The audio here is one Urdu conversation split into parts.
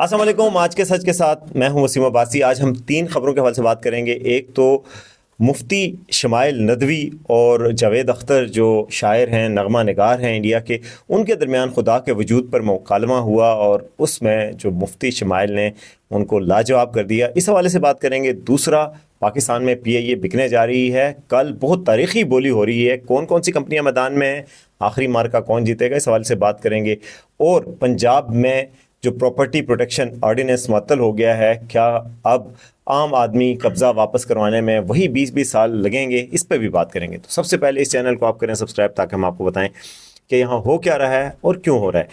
السلام علیکم. آج کے سچ کے ساتھ میں ہوں وسیم عباسی. آج ہم 3 خبروں کے حوالے سے بات کریں گے. ایک تو مفتی شمائل ندوی اور جاوید اختر جو شاعر ہیں, نغمہ نگار ہیں انڈیا کے, ان کے درمیان خدا کے وجود پر مکالمہ ہوا اور اس میں جو مفتی شمائل نے ان کو لاجواب کر دیا. اس حوالے سے بات کریں گے. دوسرا, پاکستان میں پی آئی اے بکنے جا رہی ہے. کل بہت تاریخی بولی ہو رہی ہے. کون کون سی کمپنیاں میدان میں ہیں, آخری مارکا کون جیتے گا, اس حوالے سے بات کریں گے. اور پنجاب میں جو پراپرٹی پروٹیکشن آرڈیننس معطل ہو گیا ہے, کیا اب عام آدمی قبضہ واپس کروانے میں وہی 20 سال لگیں گے, اس پہ بھی بات کریں گے. تو سب سے پہلے اس چینل کو آپ کریں سبسکرائب تاکہ ہم آپ کو بتائیں کہ یہاں ہو کیا رہا ہے اور کیوں ہو رہا ہے.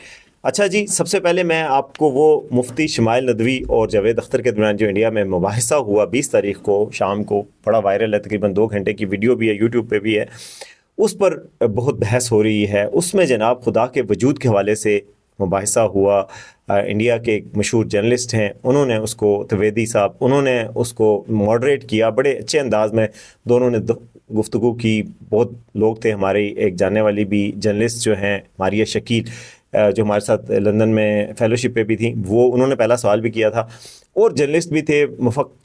اچھا جی, سب سے پہلے میں آپ کو وہ مفتی شمائل ندوی اور جاوید اختر کے درمیان جو انڈیا میں مباحثہ ہوا 20 تاریخ کو شام کو, بڑا وائرل ہے, تقریباً 2 گھنٹے کی ویڈیو بھی ہے, یوٹیوب پہ بھی ہے, اس پر بہت بحث ہو رہی ہے. اس میں جناب خدا کے وجود کے حوالے سے مباحثہ ہوا. انڈیا کے ایک مشہور جرنلسٹ ہیں, انہوں نے اس کو, تویدی صاحب, انہوں نے اس کو ماڈریٹ کیا بڑے اچھے انداز میں. دونوں نے گفتگو کی. بہت لوگ تھے, ہماری ایک جاننے والی بھی جرنلسٹ جو ہیں ماریہ شکیل, جو ہمارے ساتھ لندن میں فیلوشپ پہ بھی تھیں, وہ انہوں نے پہلا سوال بھی کیا تھا. اور جرنلسٹ بھی تھے,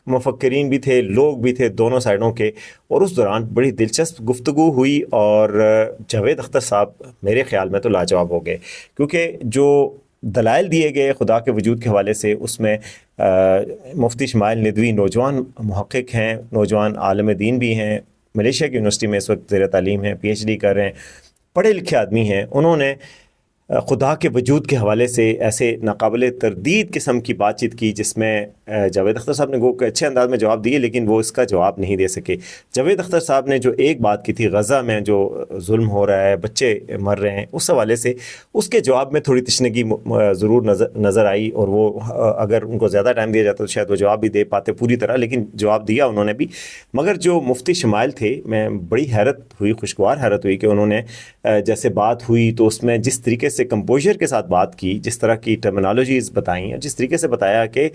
مفکرین بھی تھے, لوگ بھی تھے دونوں سائڈوں کے. اور اس دوران بڑی دلچسپ گفتگو ہوئی اور جاوید اختر صاحب میرے خیال میں تو لاجواب ہو گئے, کیونکہ جو دلائل دیے گئے خدا کے وجود کے حوالے سے, اس میں مفتی شمائل ندوی نوجوان محقق ہیں, نوجوان عالم دین بھی ہیں, ملیشیا کی یونیورسٹی میں اس وقت زیر تعلیم ہیں, پی ایچ ڈی کر رہے ہیں, پڑھے لکھے آدمی ہیں. انہوں نے خدا کے وجود کے حوالے سے ایسے ناقابل تردید قسم کی بات چیت کی جس میں جاوید اختر صاحب نے وہ اچھے انداز میں جواب دیے, لیکن وہ اس کا جواب نہیں دے سکے. جاوید اختر صاحب نے جو ایک بات کی تھی, غزہ میں جو ظلم ہو رہا ہے, بچے مر رہے ہیں, اس حوالے سے اس کے جواب میں تھوڑی تشنگی ضرور نظر آئی. اور وہ اگر ان کو زیادہ ٹائم دیا جاتا تو شاید وہ جواب بھی دے پاتے پوری طرح, لیکن جواب دیا انہوں نے بھی. مگر جو مفتی شمائل تھے, میں بڑی حیرت ہوئی, خوشگوار حیرت ہوئی کہ انہوں نے جیسے بات ہوئی تو اس میں جس طریقے سے کمپوزر کے ساتھ بات کی, جس طرح کی ٹرمینالوجیز بتائیں, اور جس طریقے سے بتایا کہ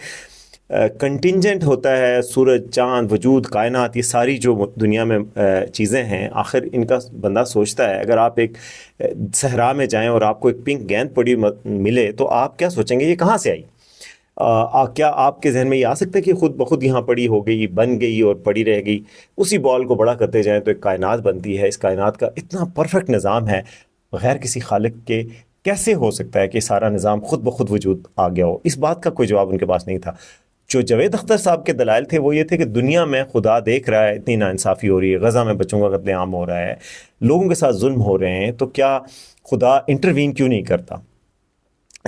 کنٹینجنٹ ہوتا ہے سورج, چاند, وجود, کائنات, یہ ساری جو دنیا میں چیزیں ہیں, آخر ان کا بندہ سوچتا ہے. اگر آپ ایک صحرا میں جائیں اور آپ کو ایک پنک گیند پڑی ملے تو آپ کیا سوچیں گے یہ کہاں سے آئی؟ کیا آپ کے ذہن میں یہ آ سکتا ہے کہ خود بخود یہاں پڑی ہو گئی, بن گئی اور پڑی رہ گئی؟ اسی بال کو بڑا کرتے جائیں تو ایک کائنات بنتی ہے. اس کائنات کا اتنا پرفیکٹ نظام ہے, بغیر کسی خالق کے کیسے ہو سکتا ہے کہ سارا نظام خود بخود وجود آ گیا ہو؟ اس بات کا کوئی جواب ان کے پاس نہیں تھا. جو جاوید اختر صاحب کے دلائل تھے وہ یہ تھے کہ دنیا میں خدا دیکھ رہا ہے, اتنی ناانصافی ہو رہی ہے, غزہ میں بچوں کا قتل عام ہو رہا ہے, لوگوں کے ساتھ ظلم ہو رہے ہیں, تو کیا خدا انٹروین کیوں نہیں کرتا؟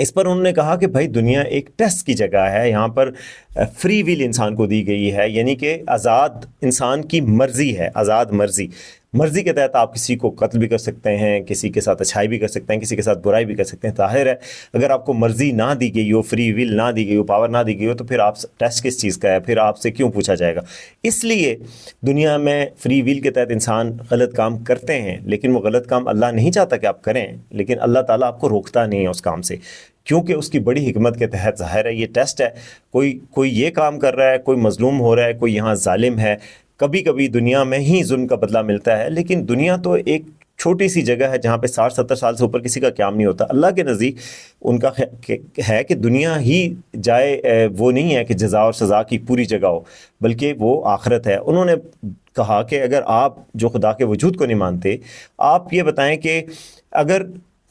اس پر انہوں نے کہا کہ بھائی دنیا ایک ٹیسٹ کی جگہ ہے, یہاں پر فری ویل انسان کو دی گئی ہے, یعنی کہ آزاد انسان کی مرضی ہے, آزاد مرضی کے تحت آپ کسی کو قتل بھی کر سکتے ہیں, کسی کے ساتھ اچھائی بھی کر سکتے ہیں, کسی کے ساتھ برائی بھی کر سکتے ہیں. ظاہر ہے اگر آپ کو مرضی نہ دی گئی ہو, فری ویل نہ دی گئی ہو, پاور نہ دی گئی ہو, تو پھر آپ ٹیسٹ کس چیز کا ہے, پھر آپ سے کیوں پوچھا جائے گا؟ اس لیے دنیا میں فری ویل کے تحت انسان غلط کام کرتے ہیں, لیکن وہ غلط کام اللہ نہیں چاہتا کہ آپ کریں, لیکن اللہ تعالیٰ آپ کو روکتا نہیں ہے اس کام سے, کیونکہ اس کی بڑی حکمت کے تحت. ظاہر ہے یہ ٹیسٹ ہے, کوئی یہ کام کر رہا ہے, کوئی مظلوم ہو رہا ہے, کوئی یہاں ظالم ہے. کبھی کبھی دنیا میں ہی ظلم کا بدلہ ملتا ہے, لیکن دنیا تو ایک چھوٹی سی جگہ ہے جہاں پہ 60-70 سال سے اوپر کسی کا قیام نہیں ہوتا. اللہ کے نزدیک ان کا ہے کہ دنیا ہی جائے, وہ نہیں ہے کہ جزا اور سزا کی پوری جگہ ہو, بلکہ وہ آخرت ہے. انہوں نے کہا کہ اگر آپ جو خدا کے وجود کو نہیں مانتے, آپ یہ بتائیں کہ اگر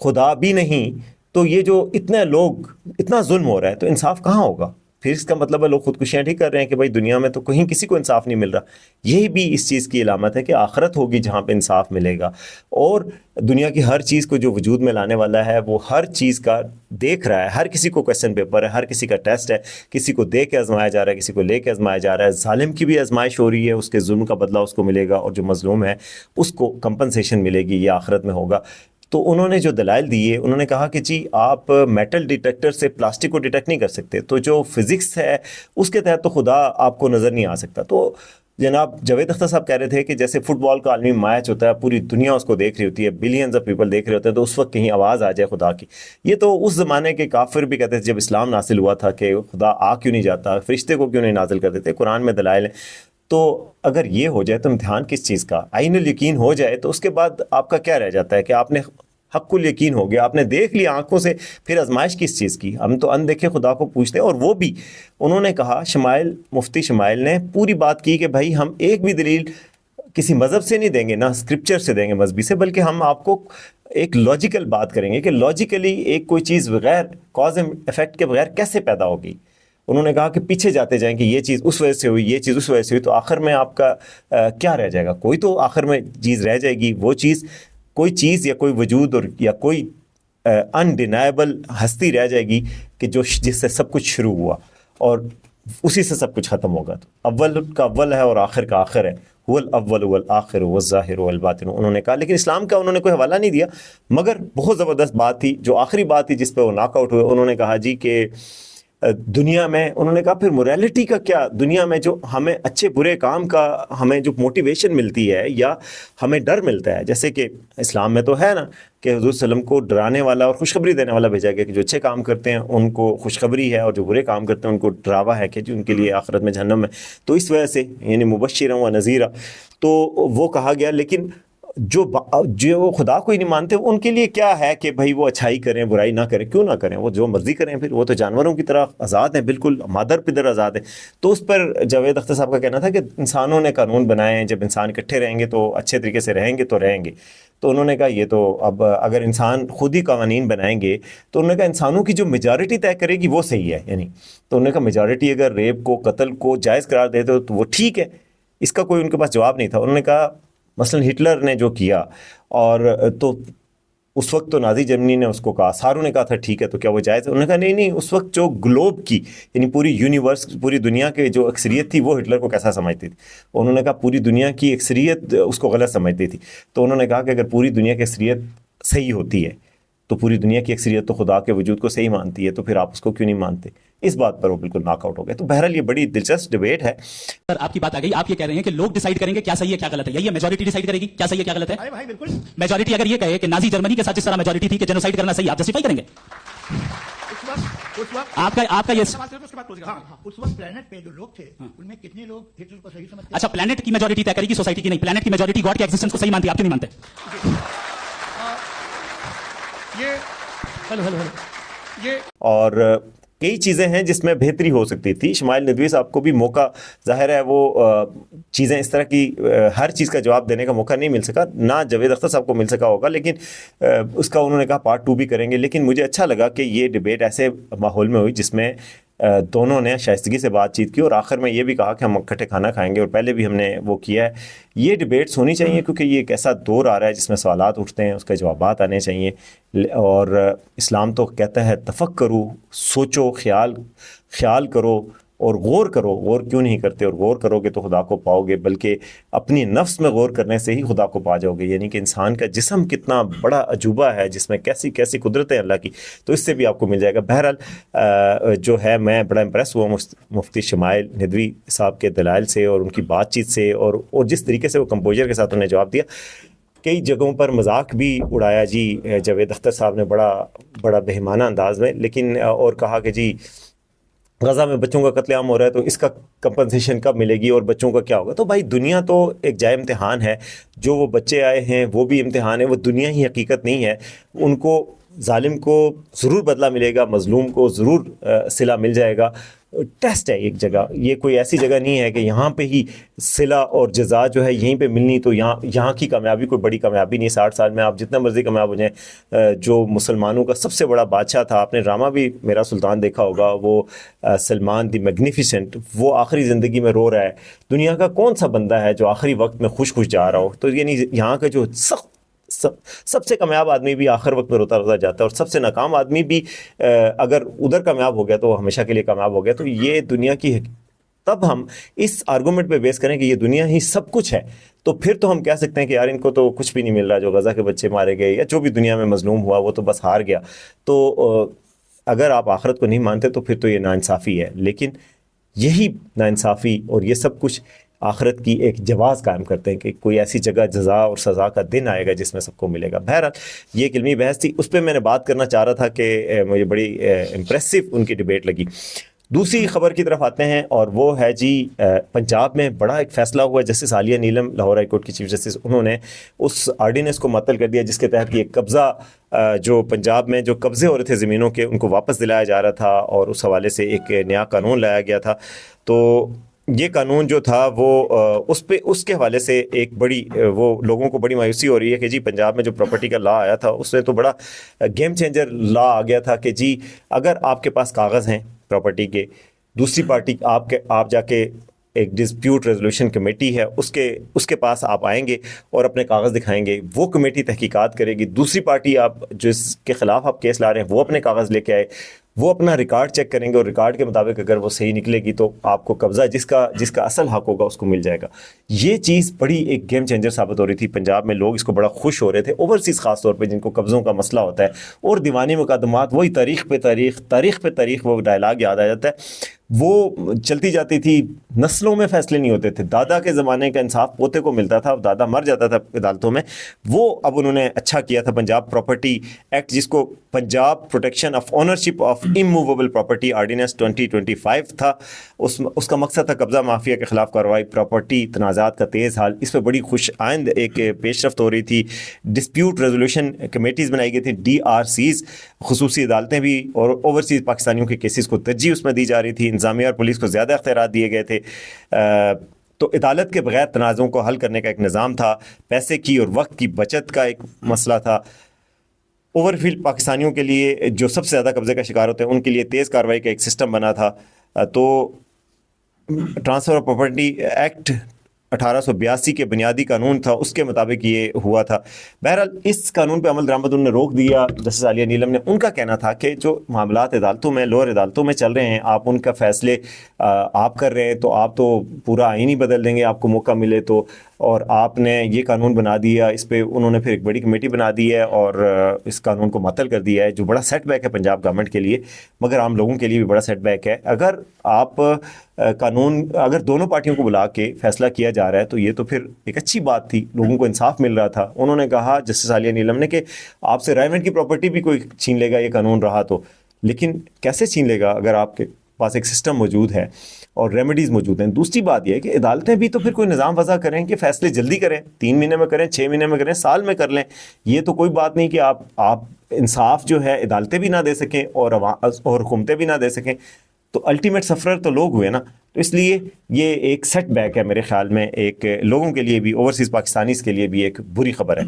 خدا بھی نہیں تو یہ جو اتنے لوگ, اتنا ظلم ہو رہا ہے, تو انصاف کہاں ہوگا؟ پھر اس کا مطلب ہے لوگ خودکشیاں ٹھیک کر رہے ہیں کہ بھائی دنیا میں تو کہیں کسی کو انصاف نہیں مل رہا. یہی بھی اس چیز کی علامت ہے کہ آخرت ہوگی جہاں پہ انصاف ملے گا, اور دنیا کی ہر چیز کو جو وجود میں لانے والا ہے وہ ہر چیز کا دیکھ رہا ہے. ہر کسی کو کویسچن پیپر ہے, ہر کسی کا ٹیسٹ ہے, کسی کو دے کے آزمایا جا رہا ہے, کسی کو لے کے آزمایا جا رہا ہے. ظالم کی بھی آزمائش ہو رہی ہے, اس کے ظلم کا بدلہ اس کو ملے گا, اور جو مظلوم ہے اس کو کمپنسیشن ملے گی, یہ آخرت میں ہوگا. تو انہوں نے جو دلائل دیے, انہوں نے کہا کہ جی آپ میٹل ڈیٹیکٹر سے پلاسٹک کو ڈیٹیکٹ نہیں کر سکتے, تو جو فزکس ہے اس کے تحت تو خدا آپ کو نظر نہیں آ سکتا. تو جناب جاوید اختر صاحب کہہ رہے تھے کہ جیسے فٹ بال کا عالمی میچ ہوتا ہے, پوری دنیا اس کو دیکھ رہی ہوتی ہے, بلینز آف پیپل دیکھ رہے ہوتے ہیں, تو اس وقت کہیں آواز آ جائے خدا کی. یہ تو اس زمانے کے کافر بھی کہتے تھے جب اسلام نازل ہوا تھا کہ خدا آ کیوں نہیں جاتا, فرشتے کو کیوں نہیں نازل کر دیتے, قرآن میں دلائل ہیں. تو اگر یہ ہو جائے تو امتحان کس چیز کا, عین الیقین ہو جائے, تو اس کے بعد آپ کا کیا رہ جاتا ہے کہ آپ نے حق الیقین ہو گیا, آپ نے دیکھ لیا آنکھوں سے, پھر آزمائش کس چیز کی؟ ہم تو اندیکھے خدا کو پوچھتے ہیں. اور وہ بھی انہوں نے کہا, مفتی شمائل نے پوری بات کی کہ بھائی ہم ایک بھی دلیل کسی مذہب سے نہیں دیں گے, نہ اسکرپچر سے دیں گے مذہبی سے, بلکہ ہم آپ کو ایک لاجیکل بات کریں گے کہ لاجیکلی ایک کوئی چیز بغیر کاز اینڈ افیکٹ کے بغیر کیسے پیدا ہوگی. انہوں نے کہا کہ پیچھے جاتے جائیں کہ یہ چیز اس وجہ سے ہوئی, یہ چیز اس وجہ سے ہوئی, تو آخر میں آپ کا کیا رہ جائے گا؟ کوئی تو آخر میں چیز رہ جائے گی. وہ چیز, کوئی چیز یا کوئی وجود اور یا کوئی انڈینائبل ہستی رہ جائے گی کہ جس سے سب کچھ شروع ہوا اور اسی سے سب کچھ ختم ہوگا. تو اول کا اول ہے اور آخر کا آخر ہے. هو الاول والآخر والظاہر والباطن, انہوں نے کہا. لیکن اسلام کا انہوں نے کوئی حوالہ نہیں دیا, مگر بہت زبردست بات تھی, جو آخری بات تھی جس پہ وہ ناک آؤٹ ہوئے. انہوں نے کہا جی کہ دنیا میں, انہوں نے کہا پھر موریلٹی کا کیا؟ دنیا میں جو ہمیں اچھے برے کام کا ہمیں جو موٹیویشن ملتی ہے یا ہمیں ڈر ملتا ہے, جیسے کہ اسلام میں تو ہے نا کہ حضور صلی اللہ علیہ وسلم کو ڈرانے والا اور خوشخبری دینے والا بھیجا گیا کہ جو اچھے کام کرتے ہیں ان کو خوشخبری ہے اور جو برے کام کرتے ہیں ان کو ڈراوا ہے کہ جو ان کے لیے آخرت میں جہنم ہے. تو اس وجہ سے یعنی مبشرا و نذیرا, تو وہ کہا گیا. لیکن جو خدا کو ہی نہیں مانتے ان کے لیے کیا ہے کہ بھائی وہ اچھائی کریں برائی نہ کریں؟ کیوں نہ کریں, وہ جو مرضی کریں, پھر وہ تو جانوروں کی طرح آزاد ہیں, بالکل مادر پدر آزاد ہیں. تو اس پر جاوید اختر صاحب کا کہنا تھا کہ انسانوں نے قانون بنائے ہیں, جب انسان اکٹھے رہیں گے تو اچھے طریقے سے رہیں گے تو رہیں گے. تو انہوں نے کہا یہ تو اب اگر انسان خود ہی قوانین بنائیں گے تو انہوں نے کہا انسانوں کی جو میجارٹی طے کرے گی وہ صحیح ہے. یعنی تو انہوں نے کہا میجارٹی اگر ریپ کو, قتل کو جائز قرار دیتے تو وہ ٹھیک ہے. اس کا کوئی ان کے پاس جواب نہیں تھا. انہوں نے کہا مثلا ہٹلر نے جو کیا, اور تو اس وقت تو نازی جرمنی نے اس کو کہا, ساروں نے کہا تھا ٹھیک ہے, تو کیا وہ جائز ہے؟ انہوں نے کہا نہیں, اس وقت جو گلوب کی یعنی پوری یونیورس, پوری دنیا کے جو اکثریت تھی وہ ہٹلر کو کیسا سمجھتی تھی. انہوں نے کہا پوری دنیا کی اکثریت اس کو غلط سمجھتی تھی. تو انہوں نے کہا کہ اگر پوری دنیا کی اکثریت صحیح ہوتی ہے تو پوری دنیا کی اکثریت تو خدا کے وجود کو صحیح مانتی ہے, تو پھر آپ اس کو کیوں نہیں مانتے؟ اس بات پر وہ بالکل ناک آؤٹ ہو گئے. تو بہرحال یہ بڑی دلچسپ ڈبیٹ ہے. سر آپ کی بات آ گئی, آپ یہ کہہ رہے ہیں کہ لوگ ڈیسائیڈ کریں گے کیا صحیح ہے کیا غلط ہے, یہی میجورٹی ڈیسائیڈ کرے گی کیا صحیح ہے کیا غلط ہے؟ بھائی بالکل. میجورٹی اگر یہ کہے کہ نازی جرمنی کے ساتھ جس طرح میجورٹی تھی کہ جینوسائیڈ کرنا صحیح, آپ جسٹیفائی کریں گے؟ اس وقت آپ کا یہ اس وقت پلانٹ پہ جو لوگ تھے ان میں کتنے لوگ ہٹلر کو صحیح سمجھتے؟ اچھا, پلانٹ کی میجورٹی طے کرے گی سوسائٹی کی نہیں, پلانٹ کی میجورٹی گاڈ کے ایگزسٹنس کو صحیح مانتی ہے, آپ کیوں نہیں مانتے؟ اور کئی چیزیں ہیں جس میں بہتری ہو سکتی تھی. شمائل ندوی صاحب کو بھی موقع, ظاہر ہے وہ چیزیں اس طرح کی ہر چیز کا جواب دینے کا موقع نہیں مل سکا, نہ جاوید اختر صاحب کو مل سکا ہوگا, لیکن اس کا انہوں نے کہا پارٹ 2 بھی کریں گے. لیکن مجھے اچھا لگا کہ یہ ڈبیٹ ایسے ماحول میں ہوئی جس میں دونوں نے شائستگی سے بات چیت کی, اور آخر میں یہ بھی کہا کہ ہم اکٹھے کھانا کھائیں گے, اور پہلے بھی ہم نے وہ کیا ہے. یہ ڈبیٹس ہونی چاہیے کیونکہ یہ ایک ایسا دور آ رہا ہے جس میں سوالات اٹھتے ہیں, اس کے جوابات آنے چاہیے. اور اسلام تو کہتا ہے تفکرو, سوچو, خیال کرو اور غور کرو. غور کیوں نہیں کرتے؟ اور غور کرو گے تو خدا کو پاؤ گے, بلکہ اپنی نفس میں غور کرنے سے ہی خدا کو پا جاؤ گے. یعنی کہ انسان کا جسم کتنا بڑا عجوبہ ہے جس میں کیسی کیسی قدرتیں اللہ کی, تو اس سے بھی آپ کو مل جائے گا. بہرحال جو ہے میں بڑا امپریس ہوا مفتی شمائل ندوی صاحب کے دلائل سے اور ان کی بات چیت سے, اور جس طریقے سے وہ کمپوزر کے ساتھ انہوں نے جواب دیا. کئی جگہوں پر مذاق بھی اڑایا جی جاوید اختر صاحب نے بڑا بہیمانہ انداز میں, لیکن اور کہا کہ جی غزہ میں بچوں کا قتل عام ہو رہا ہے تو اس کا کمپنسیشن کب ملے گی اور بچوں کا کیا ہوگا؟ تو بھائی دنیا تو ایک جائے امتحان ہے, جو وہ بچے آئے ہیں وہ بھی امتحان ہے, وہ دنیا ہی حقیقت نہیں ہے. ان کو ظالم کو ضرور بدلہ ملے گا, مظلوم کو ضرور صلہ مل جائے گا. ٹیسٹ ہے ایک جگہ, یہ کوئی ایسی جگہ نہیں ہے کہ یہاں پہ ہی صلہ اور جزا جو ہے یہیں پہ ملنی, تو یہاں کی کامیابی کوئی بڑی کامیابی نہیں. 60 سال میں آپ جتنا مرضی کامیاب ہو جائیں. جو مسلمانوں کا سب سے بڑا بادشاہ تھا, آپ نے ڈرامہ بھی میرا سلطان دیکھا ہوگا, وہ سلمان دی میگنیفیسنٹ, وہ آخری زندگی میں رو رہا ہے. دنیا کا کون سا بندہ ہے جو آخری وقت میں خوش جا رہا ہو؟ تو یعنی یہاں کا جو سب سے کامیاب آدمی بھی آخر وقت میں روتا جاتا ہے, اور سب سے ناکام آدمی بھی اگر ادھر کامیاب ہو گیا تو وہ ہمیشہ کے لیے کامیاب ہو گیا. تو یہ دنیا کی, تب ہم اس آرگومنٹ پہ بیس کریں کہ یہ دنیا ہی سب کچھ ہے, تو پھر تو ہم کہہ سکتے ہیں کہ یار ان کو تو کچھ بھی نہیں مل رہا, جو غزہ کے بچے مارے گئے یا جو بھی دنیا میں مظلوم ہوا وہ تو بس ہار گیا. تو اگر آپ آخرت کو نہیں مانتے تو پھر تو یہ ناانصافی ہے. لیکن یہی ناانصافی اور یہ سب کچھ آخرت کی ایک جواز قائم کرتے ہیں کہ کوئی ایسی جگہ جزا اور سزا کا دن آئے گا جس میں سب کو ملے گا. بہرحال یہ ایک علمی بحث تھی, اس پہ میں نے بات کرنا چاہ رہا تھا کہ مجھے بڑی امپریسو ان کی ڈبیٹ لگی. دوسری خبر کی طرف آتے ہیں اور وہ ہے جی پنجاب میں بڑا ایک فیصلہ ہوا. جسٹس عالیہ نیلم لاہور ہائی کورٹ کی چیف جسٹس, انہوں نے اس آرڈیننس کو معطل کر دیا جس کے تحت یہ قبضہ جو پنجاب میں جو قبضے ہو رہے تھے زمینوں کے ان کو واپس دلایا جا رہا تھا, اور اس حوالے سے ایک نیا قانون لایا گیا تھا. تو یہ قانون جو تھا وہ اس کے حوالے سے ایک بڑی وہ لوگوں کو بڑی مایوسی ہو رہی ہے کہ جی پنجاب میں جو پراپرٹی کا لا آیا تھا اس میں تو بڑا گیم چینجر لا آ گیا تھا کہ جی اگر آپ کے پاس کاغذ ہیں پراپرٹی کے, دوسری پارٹی آپ جا کے ایک ڈسپیوٹ ریزولوشن کمیٹی ہے اس کے پاس آپ آئیں گے اور اپنے کاغذ دکھائیں گے, وہ کمیٹی تحقیقات کرے گی. دوسری پارٹی آپ جس کے خلاف آپ کیس لا رہے ہیں وہ اپنے کاغذ لے کے آئے, وہ اپنا ریکارڈ چیک کریں گے اور ریکارڈ کے مطابق اگر وہ صحیح نکلے گی تو آپ کو قبضہ جس کا اصل حق ہوگا اس کو مل جائے گا. یہ چیز بڑی ایک گیم چینجر ثابت ہو رہی تھی پنجاب میں, لوگ اس کو بڑا خوش ہو رہے تھے, اوورسیز خاص طور پہ جن کو قبضوں کا مسئلہ ہوتا ہے, اور دیوانی مقدمات وہی تاریخ پہ تاریخ وہ ڈائلاگ یاد آ جاتا ہے. وہ چلتی جاتی تھی, نسلوں میں فیصلے نہیں ہوتے تھے. دادا کے زمانے کا انصاف پوتے کو ملتا تھا, دادا مر جاتا تھا عدالتوں میں. وہ اب انہوں نے اچھا کیا تھا پنجاب پراپرٹی ایکٹ, جس کو Punjab protection of ownership of immovable property ordinance 2025 تھا. اس کا مقصد تھا قبضہ مافیا کے خلاف کارروائی, پراپرٹی تنازعات کا تیز حال. اس پہ بڑی خوش آئند ایک پیش رفت ہو رہی تھی. ڈسپیوٹ ریزولوشن کمیٹیز بنائی گئی تھی, DRCs, خصوصی عدالتیں بھی, اور اوورسیز پاکستانیوں کے کیسز کو ترجیح اس میں دی جا رہی تھی. انتظامیہ اور پولیس کو زیادہ اختیارات دیے گئے تھے. تو عدالت کے بغیر تنازعوں کو حل کرنے کا ایک نظام تھا. پیسے کی اور وقت کی بچت کا ایک مسئلہ تھا. اوور فیلڈ پاکستانیوں کے لیے جو سب سے زیادہ قبضے کا شکار ہوتے ہیں ان کے لیے تیز کارروائی کا ایک سسٹم بنا تھا. تو ٹرانسفر آف پراپرٹی ایکٹ 1882 کے بنیادی قانون تھا, اس کے مطابق یہ ہوا تھا. بہرحال اس قانون پہ عمل درآمد انہوں نے روک دیا. جسٹس عالیہ نیلم نے, ان کا کہنا تھا کہ جو معاملات عدالتوں میں, لوور عدالتوں میں چل رہے ہیں, آپ ان کا فیصلے آپ کر رہے ہیں تو آپ تو پورا آئین ہی بدل دیں گے آپ کو موقع ملے تو, اور آپ نے یہ قانون بنا دیا. اس پہ انہوں نے پھر ایک بڑی کمیٹی بنا دی ہے اور اس قانون کو معطل کر دیا ہے, جو بڑا سیٹ بیک ہے پنجاب گورنمنٹ کے لیے, مگر عام لوگوں کے لیے بھی بڑا سیٹ بیک ہے. اگر آپ اگر دونوں پارٹیوں کو بلا کے فیصلہ کیا جا رہا ہے تو یہ تو پھر ایک اچھی بات تھی, لوگوں کو انصاف مل رہا تھا. انہوں نے کہا جسٹس عالیہ نیلم نے کہ آپ سے رائمنڈ کی پراپرٹی بھی کوئی چھین لے گا یہ قانون رہا تو, لیکن کیسے چھین لے گا اگر آپ کے پاس ایک سسٹم موجود ہے اور ریمیڈیز موجود ہیں. دوسری بات یہ ہے کہ عدالتیں بھی تو پھر کوئی نظام وضع کریں کہ فیصلے جلدی کریں, 3 مہینے میں کریں, 6 مہینے میں کریں, سال میں کر لیں. یہ تو کوئی بات نہیں کہ آپ انصاف جو ہے عدالتیں بھی نہ دے سکیں اور حکومتیں بھی نہ دے سکیں. تو الٹیمیٹ سفرر تو لوگ ہوئے نا. تو اس لیے یہ ایک سیٹ بیک ہے میرے خیال میں, ایک لوگوں کے لیے بھی, اوورسیز پاکستانیز کے لیے بھی ایک بری خبر ہے.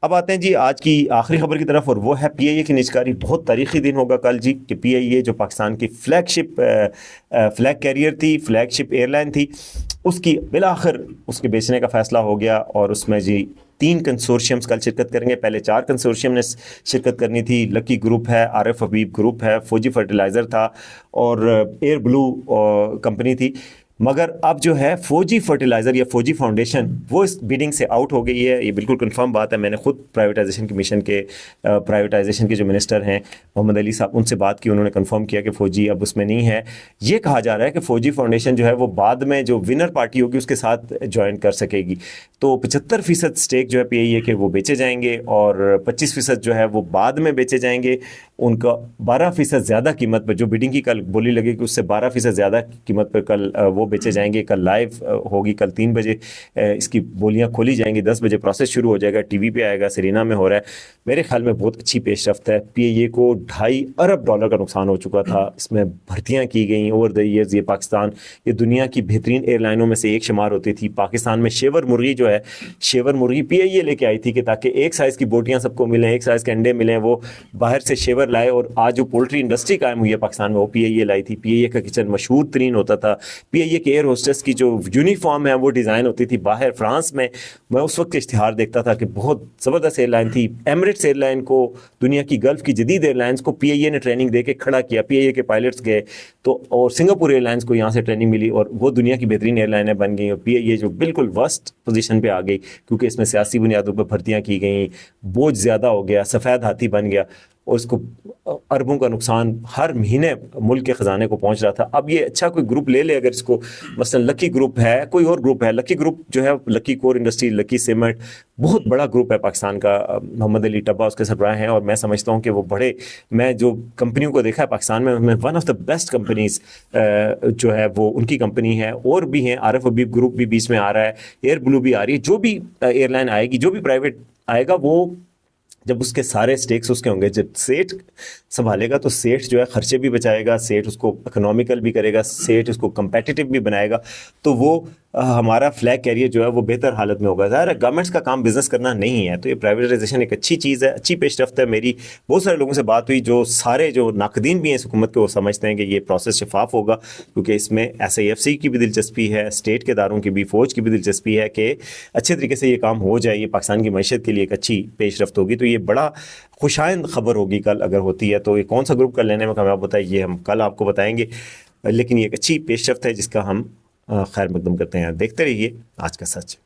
اب آتے ہیں جی آج کی آخری خبر کی طرف, اور وہ ہے پی آئی اے کی نجکاری. بہت تاریخی دن ہوگا کل جی, کہ پی آئی اے جو پاکستان کی فلیگ کیریئر تھی, فلیگ شپ ایئر لائن تھی, اس کی بالآخر اس کے بیچنے کا فیصلہ ہو گیا. اور اس میں جی 3 کنسورشیمز کل شرکت کریں گے. پہلے 4 کنسورشیم نے شرکت کرنی تھی. لکی گروپ ہے, RF حبیب گروپ ہے, فوجی فرٹیلائزر تھا اور ایئر بلو کمپنی تھی. مگر اب جو ہے فوجی فرٹیلائزر یا فوجی فاؤنڈیشن وہ اس بیڈنگ سے آؤٹ ہو گئی ہے. یہ بالکل کنفرم بات ہے. میں نے خود پرائیویٹائزیشن کمیشن کے پرائیویٹائزیشن کے جو منسٹر ہیں محمد علی صاحب, ان سے بات کی, انہوں نے کنفرم کیا کہ فوجی اب اس میں نہیں ہے. یہ کہا جا رہا ہے کہ فوجی فاؤنڈیشن جو ہے وہ بعد میں جو ونر پارٹی ہوگی اس کے ساتھ جوائن کر سکے گی. تو 75% سٹیک جو ہے پی آئی اے کے وہ بیچے جائیں گے, اور 25% جو ہے وہ بعد میں بیچے جائیں گے. ان کا 12% زیادہ قیمت پر, جو بیڈنگ کی کل بولی لگے کہ اس سے 12% زیادہ قیمت پر کل وہ بیچے جائیں گے. کل لائیو ہوگی, کل 3 بجے اس کی بولیاں کھولی جائیں گی, 10 بجے پروسیس شروع ہو جائے گا, ٹی وی پہ آئے گا, سرینا میں ہو رہا ہے. میرے خیال میں بہت اچھی پیش رفت ہے. پی اے کو $2.5 ارب کا نقصان ہو چکا تھا. اس میں بھرتیاں کی گئیں اوور دا ایئرز. یہ پاکستان, یہ دنیا کی بہترین ایئر لائنوں میں سے ایک شمار ہوتی تھی. پاکستان میں شیور مرغی جو ہے, شیور مرغی پی اے لے کے آئی تھی کہ تاکہ ایک سائز کی بوٹیاں سب کو ملیں, ایک سائز کے انڈے ملیں. وہ باہر سے شیور لائے, اور آج جو پولٹری انڈسٹری قائم ہوئی ہے پاکستان میں وہ پی اے لائی تھی. پی اے کا کچن مشہور ترین ہوتا تھا. پی اے کے ایئر ہوسٹس کی جو یونیفارم ہے وہ ڈیزائن ہوتی تھی باہر فرانس میں. میں اس وقت اشتہار دیکھتا تھا کہ بہت زبردست ایئر لائن تھی. ایمریٹس ایئر لائن کو, دنیا کی گلف کی جدید ایئر لائنس کو پی اے نے ٹریننگ دے کے کھڑا کیا. پی اے کے پائلٹس گئے تو, اور سنگاپور ایئر لائنس کو یہاں سے ٹریننگ ملی, اور وہ دنیا کی بہترین ایئر لائنیں بن گئیں. اور پی اے جو بالکل ورسٹ پوزیشن پہ آ گئی, کیونکہ اس میں سیاسی بنیادوں پہ بھرتیاں کی گئیں, بوجھ زیادہ ہو گیا, سفید ہاتھی بن گیا. اور اس کو اربوں کا نقصان ہر مہینے ملک کے خزانے کو پہنچ رہا تھا. اب یہ اچھا کوئی گروپ لے لے اگر اس کو, مثلا لکی گروپ ہے, کوئی اور گروپ ہے, لکی گروپ جو ہے لکی کور انڈسٹری, لکی سیمنٹ, بہت بڑا گروپ ہے پاکستان کا, محمد علی ٹبا اس کے سربراہ ہیں, اور میں سمجھتا ہوں کہ وہ بڑے, میں جو کمپنیوں کو دیکھا ہے پاکستان میں one of the best companies جو ہے وہ ان کی کمپنی ہے. اور بھی ہیں, عارف حبیب گروپ بھی بیچ میں آ رہا ہے, ایئر بلو بھی آ رہی ہے, جو بھی ایئر لائن آئے گی, جو بھی پرائیویٹ آئے گا, وہ جب اس کے سارے سٹیکس اس کے ہوں گے, جب سیٹ سنبھالے گا تو سیٹ جو ہے خرچے بھی بچائے گا, سیٹ اس کو اکنامیکل بھی کرے گا, سیٹ اس کو کمپیٹیٹیو بھی بنائے گا, تو وہ ہمارا فلیگ کیریئر جو ہے وہ بہتر حالت میں ہوگا. ظاہر ہے گورنمنٹس کا کام بزنس کرنا نہیں ہے, تو یہ پرائیویٹائزیشن ایک اچھی چیز ہے, اچھی پیش رفت ہے. میری بہت سارے لوگوں سے بات ہوئی جو سارے جو ناقدین بھی ہیں اس حکومت کے, وہ سمجھتے ہیں کہ یہ پروسیس شفاف ہوگا, کیونکہ اس میں SIFC کی بھی دلچسپی ہے, اسٹیٹ کے اداروں کی بھی, فوج کی بھی دلچسپی ہے کہ اچھے طریقے سے یہ کام ہو جائے. یہ پاکستان کی معیشت کے لیے ایک اچھی پیش رفت ہوگی. تو یہ بڑا خوشائند خبر ہوگی کل اگر ہوتی ہے. تو یہ کون سا گروپ کر لینے میں کامیاب ہوتا ہے یہ ہم کل آپ کو بتائیں گے, لیکن یہ ایک اچھی پیش رفت ہے جس کا ہم خیر مقدم کرتے ہیں. دیکھتے رہیے آج کا سچ.